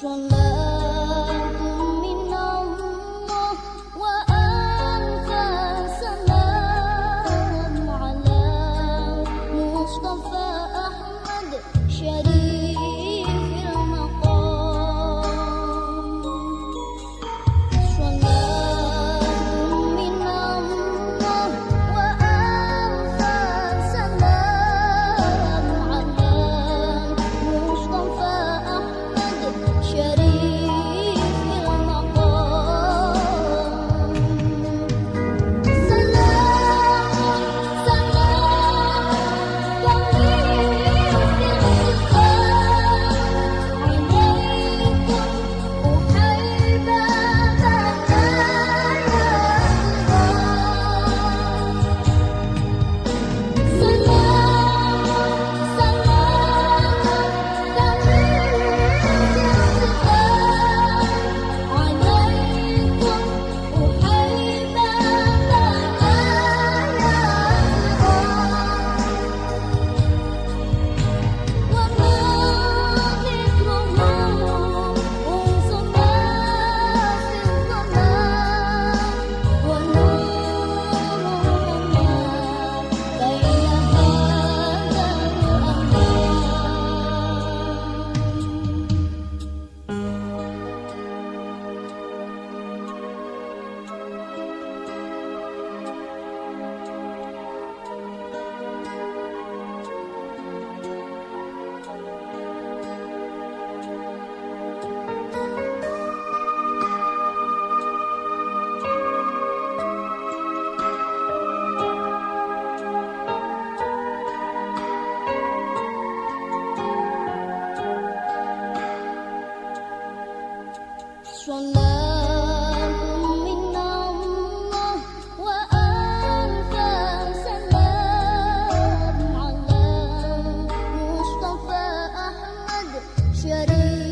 صلاة من الله وألف سلام على مصطفى أحمد شريف المقام. صلاة من الله وألف سلام على مصطفى أحمد شريف المقام. سلام سلام جميل الالتقاء عليكم أحيبا بهدايا الغار. سلام سلام صلاة من الله وألف سلام على مصطفى أحمد شريف